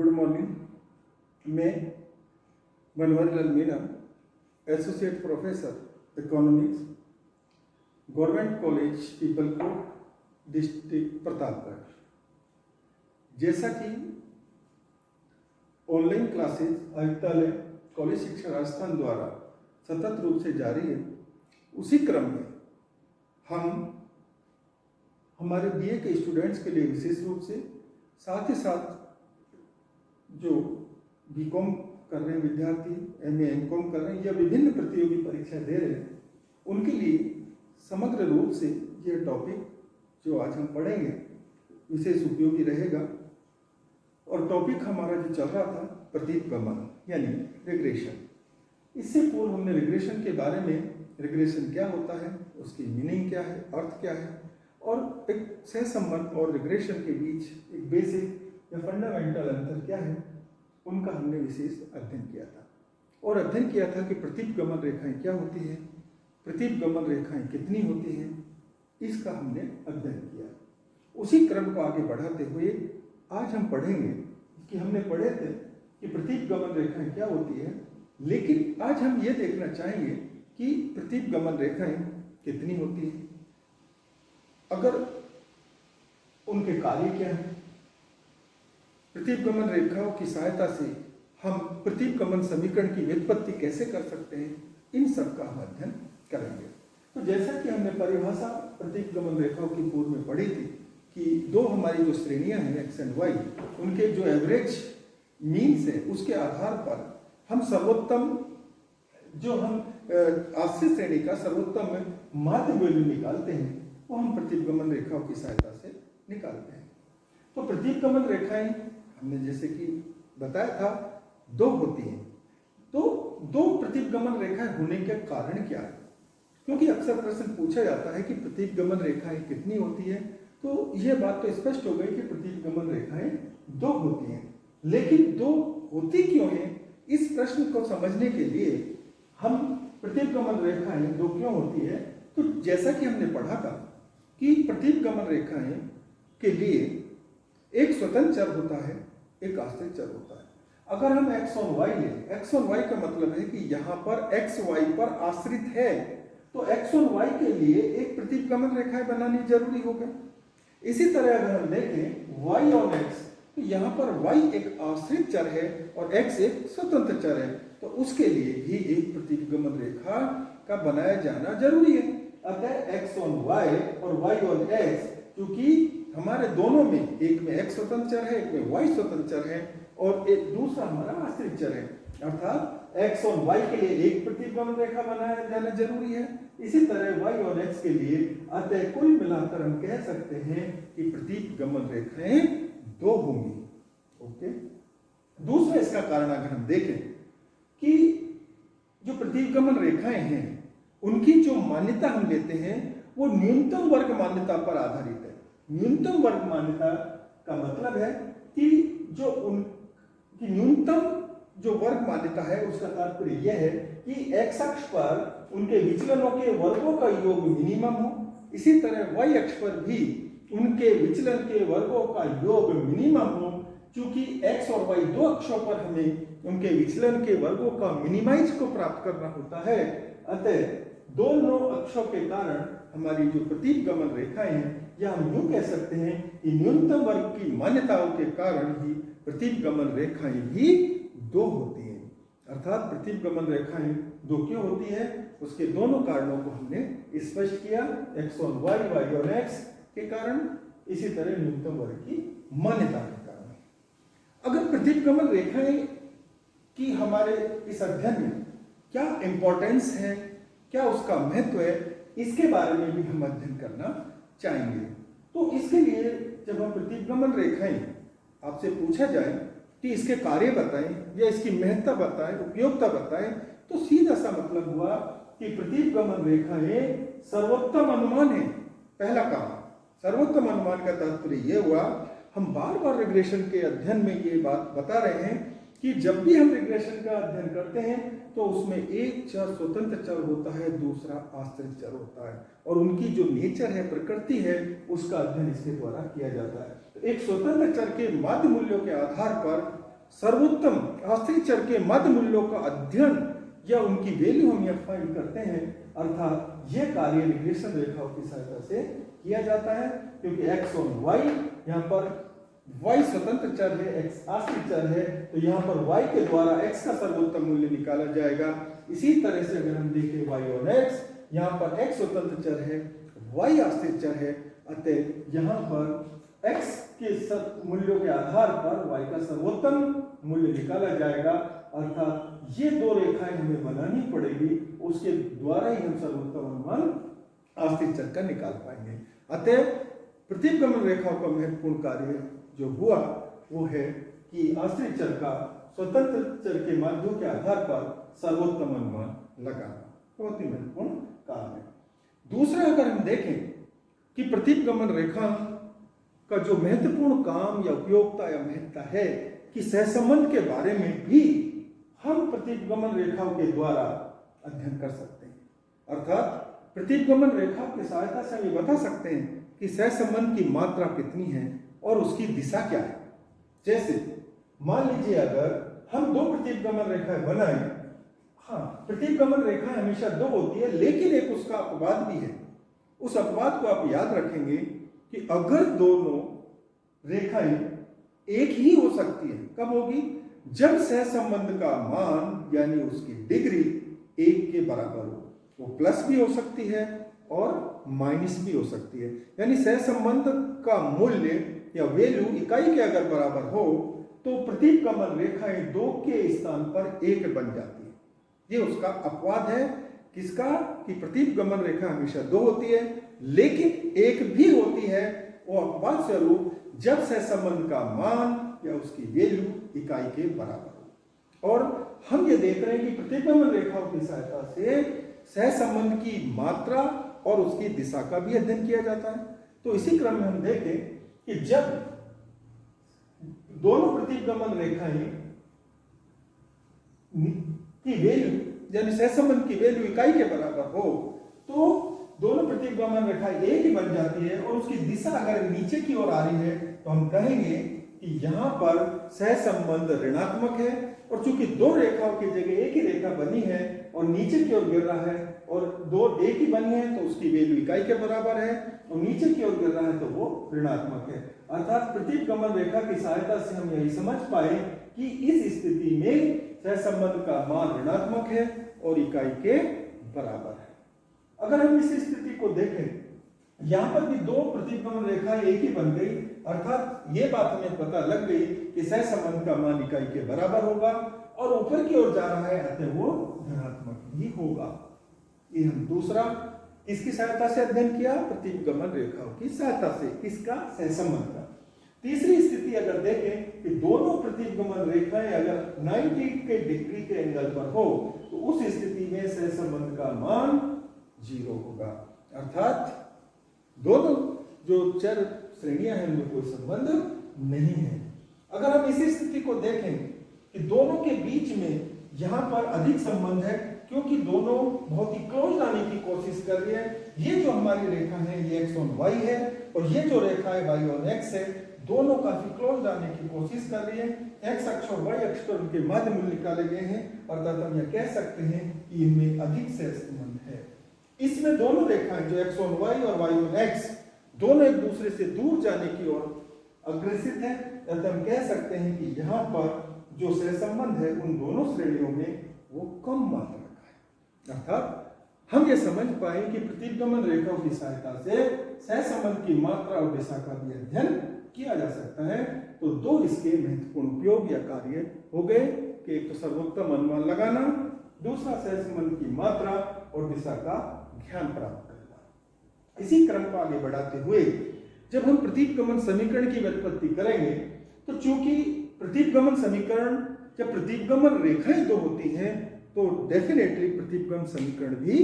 Good morning. मैं Banwarilal Meena, associate professor economics, government college Pipalkot, district Pratapgarh. जैसा कि ऑनलाइन क्लासेस आयुक्तालय कॉलेज शिक्षा राजस्थान द्वारा सतत रूप से जारी है, उसी क्रम में हम हमारे बीए के स्टूडेंट्स के लिए विशेष रूप से, साथ ही साथ जो बीकॉम कर रहे हैं विद्यार्थी, एमए एमकॉम कर रहे हैं या विभिन्न प्रतियोगी परीक्षाएं दे रहे हैं, उनके लिए समग्र रूप से यह टॉपिक जो आज हम पढ़ेंगे विशेष उपयोगी रहेगा। और टॉपिक हमारा जो चल रहा था प्रतीपगमन यानी रिग्रेशन। इससे पूर्व हमने रिग्रेशन के बारे में, रिग्रेशन क्या होता है, उसकी मीनिंग क्या है, अर्थ क्या है, और एक सहसंबंध और रिग्रेशन के बीच एक बेसिक या फंडामेंटल अंतर क्या है, उनका हमने विशेष अध्ययन किया था। और अध्ययन किया था कि प्रतीपगमन रेखाएं क्या होती है, प्रतीपगमन रेखाएं कितनी होती हैं, इसका हमने अध्ययन किया। उसी क्रम को आगे बढ़ाते हुए आज हम पढ़ेंगे कि हमने पढ़े थे कि प्रतीपगमन रेखाएं क्या होती है, लेकिन आज हम ये देखना चाहेंगे कि प्रतीपगमन रेखाएं कितनी होती हैं, अगर उनके कार्य क्या हैं, प्रतीपगमन रेखाओं की सहायता से हम प्रतीपगमन समीकरण की व्युत्पत्ति कैसे कर सकते हैं, इन सब का हम अध्ययन करेंगे। तो जैसा कि हमने परिभाषा प्रतीपगमन रेखाओं की पूर्व में पढ़ी थी कि दो हमारी जो श्रेणियां हैं एक्स एंड वाई, उनके जो एवरेज मीन्स है उसके आधार पर हम सर्वोत्तम, जो हम आश्रित श्रेणी का सर्वोत्तम माध्य वैल्यू निकालते हैं, वो हम प्रतीपगमन रेखाओं की सहायता से निकालते हैं। तो प्रतीपगमन रेखाएं हमने जैसे कि बताया था दो होती हैं। तो दो प्रतीपगमन रेखाएं होने के कारण क्या है, क्योंकि अक्सर प्रश्न पूछा जाता है कि प्रतीपगमन रेखाएं कितनी होती है, तो यह बात तो स्पष्ट हो गई कि प्रतीपगमन रेखाएं दो होती हैं। लेकिन दो होती क्यों हैं, इस प्रश्न को समझने के लिए हम प्रतीपगमन रेखाएं दो क्यों होती है, तो जैसा कि हमने पढ़ा था कि प्रतीपगमन रेखाएं के लिए एक स्वतंत्र चर होता है, एक आश्रित चर होता है। अगर हम x और y लें, x और y का मतलब है कि यहाँ पर x y पर आश्रित है, तो x और y के लिए एक प्रतीपगमन रेखाएं बनानी जरूरी होगा। इसी तरह अगर हम देखें y और x, तो यहाँ पर y एक आश्रित चर है और x एक स्वतंत्र चर है, तो उसके लिए भी एक प्रतीपगमन रेखा का बनाया जाना जरूरी है। अतः x और y और y और x, क्योंकि हमारे दोनों में, एक में x स्वतंत्र चर है, एक में y स्वतंत्र चर है, और एक दूसरा हमारा आश्रित चर है, अर्थात x और y के लिए एक प्रतीपगमन रेखा बनाया जाना जरूरी है। इसी तरह y और x के लिए, अतः कुल मिलाकर हम कह सकते हैं कि प्रतीपगमन रेखाएं दो होंगी। ओके। दूसरा इसका कारण अगर हम देखें कि जो प्रतीपगमन रेखाएं हैं उनकी जो मान्यता हम लेते हैं वो न्यूनतम वर्ग मान्यता पर आधारित है। न्यूनतम वर्ग मान्यता का मतलब है कि जो उनकी न्यूनतम जो वर्ग मान्यता है उसका तात्पर्य यह है कि x अक्ष पर उनके विचलनों के वर्गों का योग मिनिमम हो, इसी तरह y अक्ष पर भी उनके विचलन के वर्गों का योग मिनिमम हो। चूंकि x और y दो अक्षों पर हमें उनके विचलन के वर्गों का मिनिमाइज को प्राप्त करना होता है, अतः दोनों अक्षों के कारण हमारी जो प्रतीपगमन रेखाएं हैं, या हम यूं कह सकते हैं कि न्यूनतम वर्ग की मान्यताओं के कारण ही प्रतीपगमन रेखाएं भी दो होती हैं। अर्थात प्रतीपगमन रेखाएं दो क्यों होती है, उसके दोनों कारणों को हमने स्पष्ट किया, x और y और x के कारण, इसी तरह न्यूनतम वर्ग की मान्यता के कारण। अगर प्रतीपगमन रेखाएं की हमारे इस अध्ययन में क्या इंपॉर्टेंस है, क्या उसका महत्व है, इसके बारे में भी हम अध्ययन करना चाहेंगे। तो इसके लिए जब हम प्रतीपगमन रेखाएं आपसे पूछा जाए कि इसके कार्य बताएं या इसकी महत्ता बताएं, उपयोगिता बताएं, तो सीधा सा मतलब हुआ कि प्रतीपगमन रेखाएं सर्वोत्तम अनुमान है। पहला काम, सर्वोत्तम अनुमान का तात्पर्य यह हुआ, हम बार बार रिग्रेशन के अध्ययन में ये बात बता रहे हैं कि जब भी हम रिग्रेशन का अध्ययन करते हैं तो उसमें एक चर स्वतंत्र चर होता है, दूसरा आश्रित चर होता है, और उनकी जो नेचर है, प्रकृति है, उसका अध्ययन इसके द्वारा किया जाता है। तो एक स्वतंत्र चर के माध्य मूल्यों के आधार पर सर्वोत्तम आश्रित चर के मध्य मूल्यों का अध्ययन या उनकी वैल्यू हम यहाँ फाइंड करते हैं, अर्थात यह कार्य रिग्रेशन रेखाओं की सहायता से किया जाता है, क्योंकि x और y यहाँ पर y स्वतंत्र चर है, x आश्रित चर है, तो यहाँ पर y के द्वारा x का सर्वोत्तम मूल्य निकाला जाएगा। इसी तरह से अगर हम देखें y और x, यहाँ पर x स्वतंत्र चर है, y आश्रित चर है, अतः यहाँ पर x के मूल्यों के आधार पर y का सर्वोत्तम मूल्य निकाला जाएगा, अर्थात ये दो रेखाएं हमें बनानी पड़ेगी, उसके द्वारा ही हम सर्वोत्तम अनुमान आश्रित चर का निकाल पाएंगे। अतः प्रतिगमन रेखाओं का महत्वपूर्ण कार्य जो हुआ वो है कि आश्रित चर का स्वतंत्र चर के माध्यों के आधार पर सर्वोत्तम अनुमान लगाना बहुत ही महत्वपूर्ण काम है। दूसरा, अगर हम देखें कि प्रतिगमन रेखा का जो महत्वपूर्ण काम या उपयोगिता या महत्ता है कि सहसंबंध के बारे में भी हम प्रतिगमन रेखाओं के द्वारा अध्ययन कर सकते हैं, अर्थात प्रतिगमन रेखा की सहायता से हम ये बता सकते हैं कि सहसंबंध की मात्रा कितनी है और उसकी दिशा क्या है। जैसे मान लीजिए अगर हम दो प्रतिगमन रेखाएं बनाएं, हाँ प्रतिगमन रेखा हमेशा दो होती है, लेकिन एक उसका अपवाद भी है। उस अपवाद को आप याद रखेंगे कि अगर दोनों रेखाएं एक ही हो सकती है, कब होगी? जब सहसंबंध का मान यानी उसकी डिग्री एक के बराबर हो। वो प्लस भी हो सकती है और माइनस भी हो सकती है, यानी सहसंबंध का मूल्य या वैल्यू इकाई के अगर बराबर हो तो प्रतिगमन रेखाएं दो के स्थान पर एक बन जाती है। ये उसका अपवाद है, किसका? कि प्रतिगमन रेखा हमेशा दो होती है लेकिन एक भी होती है, वो अपवाद स्वरूप जब सहसंबंध का मान या उसकी वैल्यू इकाई के बराबर हो। और हम ये देख रहे हैं कि प्रतिगमन रेखाओं की सहायता से सहसंबंध की मात्रा और उसकी दिशा का भी अध्ययन किया जाता है। तो इसी क्रम में हम देखें कि जब दोनों प्रतिगमन रेखाएं की वैल्यू यानी सहसंबंध की वैल्यू इकाई के बराबर हो तो दोनों प्रतिगमन रेखाएं एक ही बन जाती है, और उसकी दिशा अगर नीचे की ओर आ रही है तो हम कहेंगे कि यहां पर सहसंबंध ऋणात्मक है, और चूंकि दो रेखाओं की जगह एक ही रेखा बनी है और नीचे की ओर गिर रहा है और दो एक ही बनी है तो उसकी वैल्यू इकाई के बराबर है, और नीचे की ओर गिर रहा है तो वो ऋणात्मक है। अर्थात प्रतिगमन रेखा की सहायता से हम यही समझ पाए कि इस स्थिति में सहसंबंध का मान ऋणात्मक है और इकाई के बराबर है। अगर हम इस स्थिति को देखें, यहां पर भी दो प्रतिगमन रेखाएं एक ही बन गई, अर्थात ये बात हमें पता लग गई कि सहसंबंध का मान इकाई के बराबर होगा और ऊपर की ओर जा रहा है, अतः वो धनात्मक ही होगा। ये हम दूसरा किसकी सहायता से अध्ययन किया? प्रतिगमन रेखाओं की सहायता से। किसका? सहसंबंध का। तीसरी स्थिति अगर देखें कि दोनों प्रतिगमन रेखाएं अगर 90 के डिग्री के एंगल पर हो तो उस स्थिति में सहसंबंध का मान 0 होगा, अर्थात दोनों जो चर श्रेणियां हैं उनमें कोई संबंध नहीं है। अगर हम इसी स्थिति को देखें कि दोनों के बीच में यहां पर अधिक संबंध है क्योंकि दोनों बहुत ही क्लोज लाने की कोशिश कर रही है। ये जो हमारी रेखा है ये x और y है, और ये जो रेखा है y और x है, दोनों काफी क्लोज लाने की कोशिश कर रही है। x अक्ष और y अक्ष पर उनके माध्य मूल्य निकाले गए हैं, अर्थात हम यह कह सकते हैं कि इनमें अधिक सहसंबंध है। इसमें दोनों रेखाएं जो x और y और x दोनों एक दूसरे से दूर जाने की ओर अग्रसित है, अतः हम कह सकते हैं कि यहाँ पर जो सहसंबंध है उन दोनों श्रेणियों में वो कम मात्रा का है। अर्थात हम ये समझ पाए कि प्रतिगमन रेखाओं की सहायता से सहसंबंध की मात्रा और दिशा का भी अध्ययन किया जा सकता है। तो दो इसके महत्वपूर्ण उपयोग या कार्य हो गए कि एक तो सर्वोत्तम अनुमान लगाना, दूसरा सहसंबंध की मात्रा और दिशा का ज्ञान प्राप्त करना। इसी क्रम को आगे बढ़ाते हुए जब हम प्रतिगमन समीकरण की व्युत्पत्ति करेंगे तो चूंकि प्रतिगमन समीकरण जब प्रतिगमन रेखाएं दो होती हैं तो डेफिनेटली प्रतिगमन समीकरण भी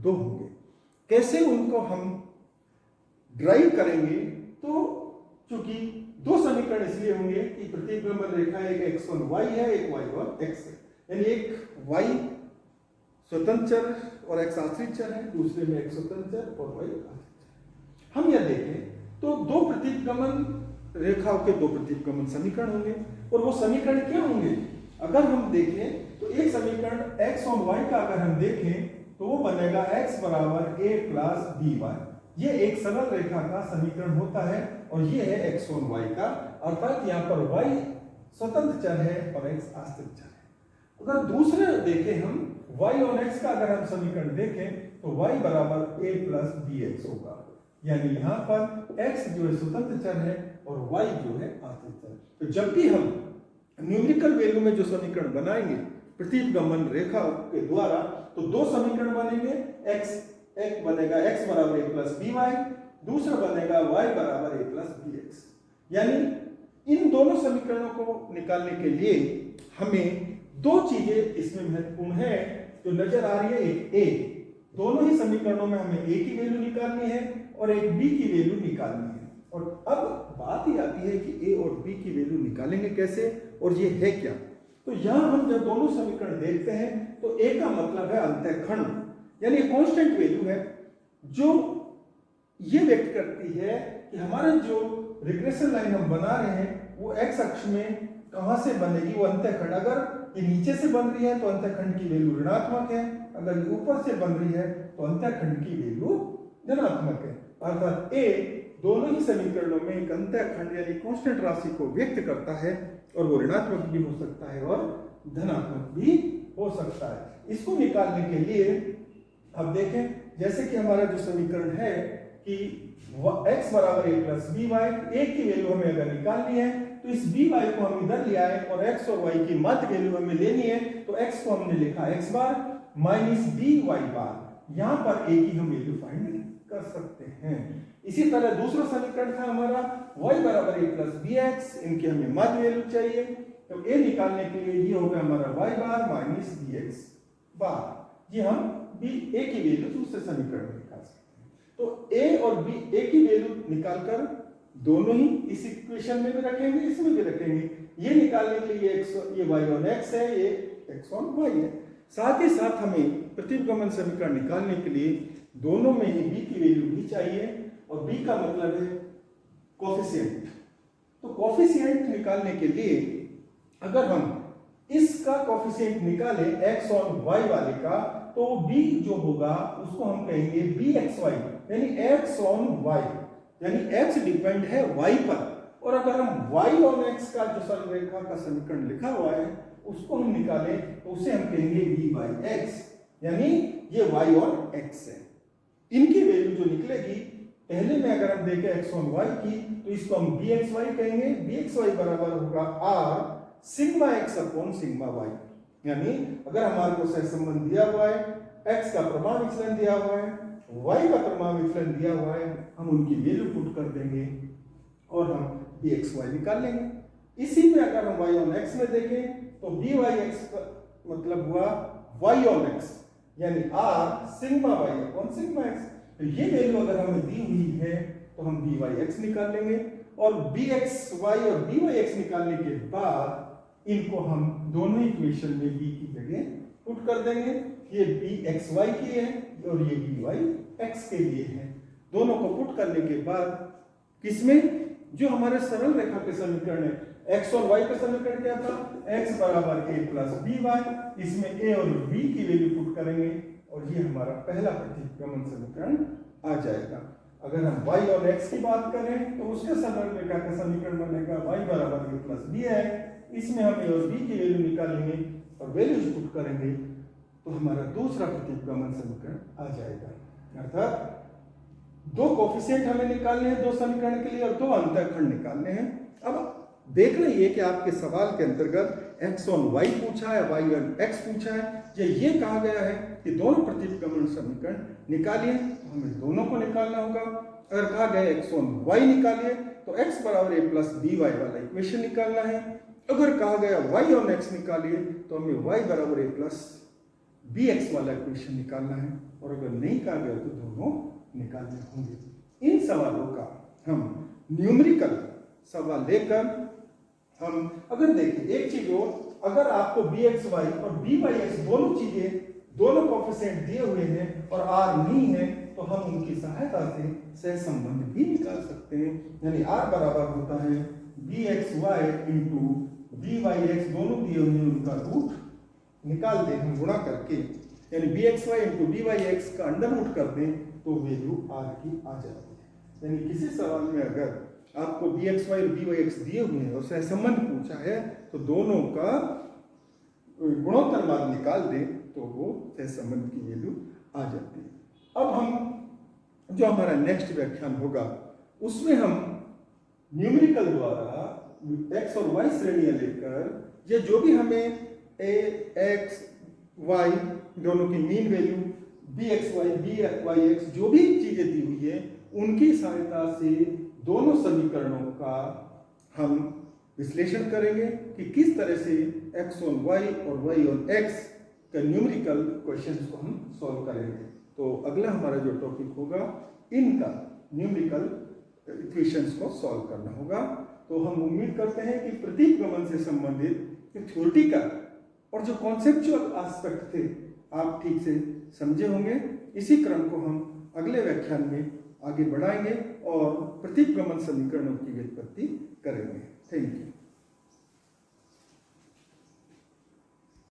दो होंगे। कैसे उनको हम ड्राइव करेंगे? तो चूंकि दो समीकरण इसलिए होंगे कि प्रतिगमन रेखा एक x और y है, एक y और x है, यानी एक y स्वतंत्र चर और x आश्रित चर है, दूसरे में x स्वतंत्र चर और y आश्रित चर। हम यह देखें तो दो प्रतिगमन रेखाओं के दो प्रतिगमन समीकरण होंगे। और वो समीकरण क्या होंगे? अगर हम देखें तो एक समीकरण x और y का अगर हम देखें तो वो बनेगा x बराबर a प्लस by। ये एक सरल रेखा का समीकरण होता है और ये है x और y का, अर्थात यहाँ पर y स्वतंत्र चर है और x आश्रित चर है। अगर दूसरे देखें हम y और x का अगर हम समीकरण देखें तो y बराबर a प्लस bx होगा, यानी यहाँ पर x जो है स्वतंत्र चर है और y जो है आश्रित चर। तो जब भी हम न्यूमेरिकल वैल्यू में जो समीकरण बनाएंगे प्रतिगमन रेखा के द्वारा, तो दो समीकरण बनेंगे। एक बनेगा x बराबर a प्लस by, दूसरा बनेगा y बराबर a प्लस bx। यानी इन दोनों समीकरणों को निकालने के लिए हमें दो चीजें इसमें महत्वपूर्ण है जो नजर आ रही है। एक a, दोनों ही समीकरणों में हमें a की वैल्यू निकालनी है और एक b की वैल्यू निकालनी है। और अब बात ही आती है कि a और b की वैल्यू निकालेंगे कैसे और ये है क्या। तो यहां हम जब दोनों समीकरण देखते हैं तो a का मतलब है अंतःखंड, यानी कांस्टेंट वैल्यू है जो ये व्यक्त करती है कि हमारा जो रिग्रेशन लाइन हम बना रहे हैं वो x अक्ष में कहां से बनेगी, वो अंतःखंड। अगर ये नीचे से बन रही है तो अंतःखंड की वैल्यू ऋणात्मक है, अगर ये ऊपर से बन रही है तो अंतःखंड की वैल्यू धनात्मक है। अर्थात a दोनों ही समीकरणों में एक अंतःखंड यानी कांस्टेंट राशि को व्यक्त करता है और वो ऋणात्मक भी हो सकता है और धनात्मक भी हो सकता है। इसको निकालने के लिए अब देखें, जैसे कि हमारा जो समीकरण है कि x बराबर a प्लस by, a की वैल्यू हमें अगर निकालनी है तो इस by को हम इधर ले आए और x और y की मध्य वैल्यू हमें लेनी है, तो x को हमने लिखा x बार माइनस by बार, यहाँ पर a की हम वैल्यू फाइंड कर सकते हैं। इसी तरह दूसरा समीकरण था हमारा y बराबर a प्लस bx, इनकी हमें मध्य वैल्यू चाहिए, तो a निकालने के लिए ये होगा हमारा y बार माइनस bx बार। ये हम a की वैल्यू दूसरे समीकरण में निकाल सकते हैं। तो a और a की वैल्यू निकालकर दोनों ही इस इक्वेशन में भी रखेंगे, इसमें भी रखेंगे। ये निकालने के लिए ये y ऑन x है, ये x ऑन y है। साथ ही साथ हमें प्रतिगमन समीकरण निकालने के लिए दोनों में ही b की वैल्यू भी चाहिए, और b का मतलब है कोफिशिएंट। तो कोफिशिएंट निकालने के लिए अगर हम इसका कोफिशिएंट निकालें x ऑन y वाले का, तो b जो होगा उसको हम कहेंगे bxy, यानी x ऑन y, यानी x डिपेंड है y पर। और अगर हम y ऑन x का जो सरल रेखा का समीकरण लिखा हुआ है उसको हम निकालें तो उसे हम कहेंगे b बाई x, यानी ये y ऑन x है। इनकी वैल्यू जो निकलेगी, पहले में अगर हम देखें x ऑन y की, तो इसको हम bxy कहेंगे। bxy बराबर होगा r sigma x upon sigma y, यानी अगर हमारे को सहसंबंध दिया हुआ है, x का प्रमाण विचलन दिया हुआ है, y का प्रमाण विचलन दिया हुआ है, हम उनकी वैल्यू पुट कर देंगे और हम bxy निकाल लेंगे। इसी में अगर हम y ऑन x में देखें तो byx का मतलब हुआ y ऑन x, यानी r sigma y upon sigma x। तो ये वैल्यू अगर हमें दी हुई है तो हम byx निकाल लेंगे, और bxy और byx निकालने के बाद इनको हम दोनों इक्वेशन में b की जगह पुट कर देंगे। ये bxy की है और ये byx के लिए है। दोनों को पुट करने के बाद किसमें, जो हमारे सरल रेखा के समीकरण है, x और y का समीकरण क्या था, x बराबर a प्लस by, इसमें a और b की वैल्यू पुट करेंगे और ये हमारा पहला प्रतिगमन समीकरण आ जाएगा। अगर हम y और x की बात करें तो उसके सरल रेखा का समीकरण बनेगा y बराबर a प्लस b है, इसमें हम a और b की वैल्यू निकालेंगे और वैल्यूज पुट करेंगे तो हमारा दूसरा प्रतिगमन समीकरण आ जाएगा। अर्थात दो कोफिशिएंट हमें निकालने हैं दो समीकरण के लिए और दो अंतःखंड निकालने हैं। अब देख रही है कि आपके सवाल के अंतर्गत x ऑन y पूछा है, y ऑन x पूछा है, ये कहा गया है कि दोनों प्रतिगमन समीकरण निकालिए, तो हमें दोनों को निकालना होगा। अगर कहा गया x ऑन y निकालिए तो x बराबर a प्लस by वाला इक्वेशन निकालना है। अगर कहा गया y ऑन x निकालिए तो हमें y बराबर a प्लस bx वाला इक्वेशन निकालना है, और अगर नहीं कहा गया तो दोनों निकालने होंगे। इन सवालों का हम न्यूमेरिकल सवाल लेकर हम अगर देखें एक चीज हो, अगर आपको bxy और byx दोनों चीजें दोनों कोफिशिएंट दिए हुए हैं और r नहीं है तो हम उनकी सहायता से सहसंबंध भी निकाल सकते हैं। यानी r बराबर होता है bxy इंटू byx, दोनों दिए हुए उनका रूट निकाल दें हम गुणा करके, यानी bxy इंटू byx का अंडर रूट कर दें तो वैल्यू r की आ जाती है। यानी किसी सवाल में अगर आपको bxy और byx दिए हुए हैं और सहसंबंध पूछा है तो दोनों का गुणोत्तर मान निकाल दें तो वो सहसंबंध की वैल्यू आ जाती है। अब हम जो हमारा नेक्स्ट व्याख्यान होगा उसमें हम न्यूमेरिकल द्वारा x और y श्रेणियां लेकर या जो भी हमें a x y दोनों की मीन वैल्यू bxy byx जो भी चीजें दी हुई है उनकी सहायता से दोनों समीकरणों का हम विश्लेषण करेंगे कि किस तरह से x on y और y on x का न्यूमेरिकल क्वेश्चंस को हम सॉल्व करेंगे। तो अगला हमारा जो टॉपिक होगा इनका न्यूमेरिकल इक्वेशंस को सॉल्व करना होगा। तो हम उम्मीद करते हैं कि प्रतीक गमन से संबंधित थ्योरेटिकल और जो कॉन्सेप्चुअल एस्पेक्ट थे आप ठीक से समझे होंगे। इसी क्रम को हम अगले व्याख्यान में आगे बढ़ाएंगे और प्रतीक गमन समीकरणों की व्युत्पत्ति करेंगे। Thank you.